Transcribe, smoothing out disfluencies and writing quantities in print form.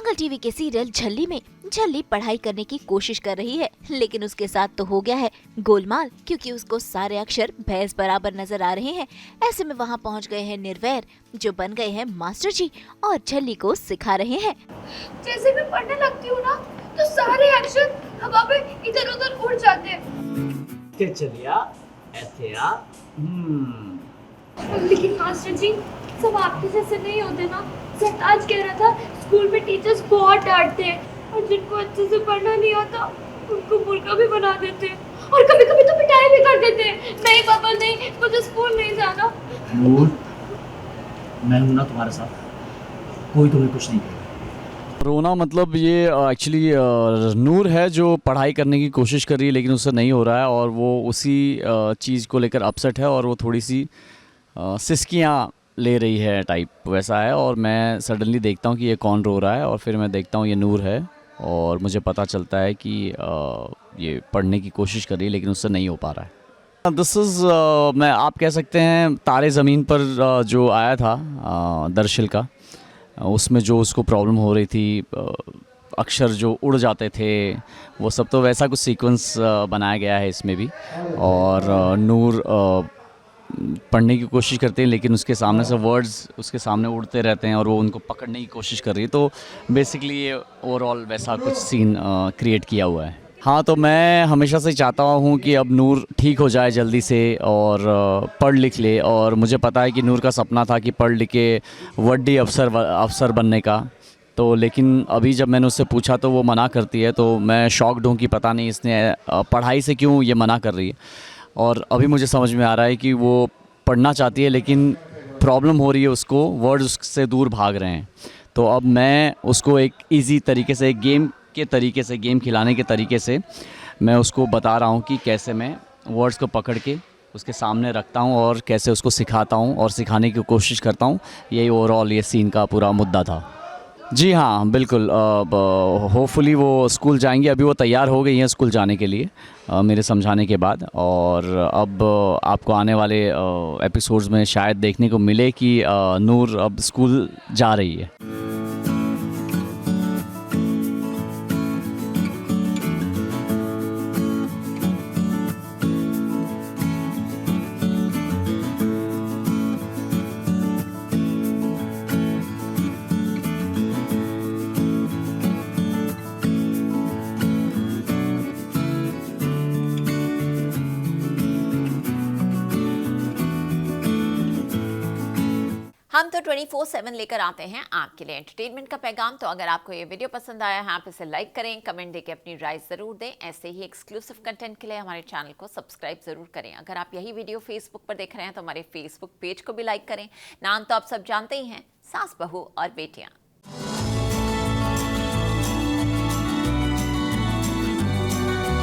दंगल TV के serial झल्ली में झल्ली पढ़ाई करने की कोशिश कर रही है, लेकिन उसके साथ तो हो गया है गोलमाल, क्योंकि उसको सारे अक्षर भैंस बराबर नजर आ रहे हैं। ऐसे में वहाँ पहुँच गए हैं निर्वैर, जो बन गए हैं मास्टर जी और झल्ली को सिखा रहे हैं। जैसे मैं पढ़ने लगती हूँ ना, तो सारे अक्षर हवा में इधर उधर उड़ जाते हैं। चलिया ऐसे आ। लेकिन मास्टर जी, सब आपके जैसे नहीं होते ना। सरताज कह रहा था स्कूल में टीचर्स बहुत डांटते हैं और जिनको अच्छे से पढ़ना नहीं आता उनको मुर्गा भी बना देते हैं और कभी कभी तो पिटाई भी कर देते हैं। नहीं पापा नहीं, मुझे स्कूल नहीं जाना। नूर, मैं हूं ना तुम्हारे साथ, कोई तुम्हें कुछ नहीं कहेगा। रोना मतलब ये एक्चुअली नूर है जो पढ़ाई करने की कोशिश कर रही है लेकिन उससे नहीं हो रहा है और वो उसी चीज़ को लेकर अपसेट है और वो थोड़ी सी सिसकियाँ ले रही है टाइप वैसा है। और मैं सडनली देखता हूँ कि ये कौन रो रहा है और फिर मैं देखता हूँ ये नूर है और मुझे पता चलता है कि ये पढ़ने की कोशिश कर रही है लेकिन उससे नहीं हो पा रहा है। दिस इज़ मैं आप कह सकते हैं तारे ज़मीन पर जो आया था दरअसल का, उसमें जो उसको प्रॉब्लम हो रही थी, अक्षर जो उड़ जाते थे, वो सब तो वैसा कुछ सीक्वेंस बनाया गया है इसमें भी। और नूर पढ़ने की कोशिश करते हैं लेकिन उसके सामने से वर्ड्स उसके सामने उड़ते रहते हैं और वो उनको पकड़ने की कोशिश कर रही है। तो बेसिकली ये ओवरऑल वैसा कुछ सीन क्रिएट किया हुआ है। हाँ, तो मैं हमेशा से चाहता हूँ कि अब नूर ठीक हो जाए जल्दी से और पढ़ लिख ले। और मुझे पता है कि नूर का सपना था कि पढ़ लिख के वड्डी अफसर बनने का। तो लेकिन अभी जब मैंने उससे पूछा तो वो मना करती है, तो मैं शॉक्ड हूँ कि पता नहीं इसने पढ़ाई से क्यों ये मना कर रही है। और अभी मुझे समझ में आ रहा है कि वो पढ़ना चाहती है लेकिन प्रॉब्लम हो रही है, उसको वर्ड्स उससे दूर भाग रहे हैं। तो अब मैं उसको एक इजी तरीके से, एक गेम के तरीके से, गेम खिलाने के तरीके से मैं उसको बता रहा हूँ कि कैसे मैं वर्ड्स को पकड़ के उसके सामने रखता हूँ और कैसे उसको सिखाता हूँ और सिखाने की कोशिश करता हूँ। यही ओवरऑल ये सीन का पूरा मुद्दा था। जी हाँ, बिल्कुल। होपफुली वो स्कूल जाएंगी। अभी वो तैयार हो गई हैं स्कूल जाने के लिए मेरे समझाने के बाद। और अब आपको आने वाले एपिसोड्स में शायद देखने को मिले कि नूर अब स्कूल जा रही है। हम तो 24/7 लेकर आते हैं आपके लिए एंटरटेनमेंट का पैगाम। तो अगर आपको ये वीडियो पसंद आया है, आप इसे लाइक करें, कमेंट देके अपनी राय ज़रूर दें। ऐसे ही एक्सक्लूसिव कंटेंट के लिए हमारे चैनल को सब्सक्राइब ज़रूर करें। अगर आप यही वीडियो फेसबुक पर देख रहे हैं तो हमारे फेसबुक पेज को भी लाइक करें। नाम तो आप सब जानते ही हैं, सास बहू और बेटियाँ।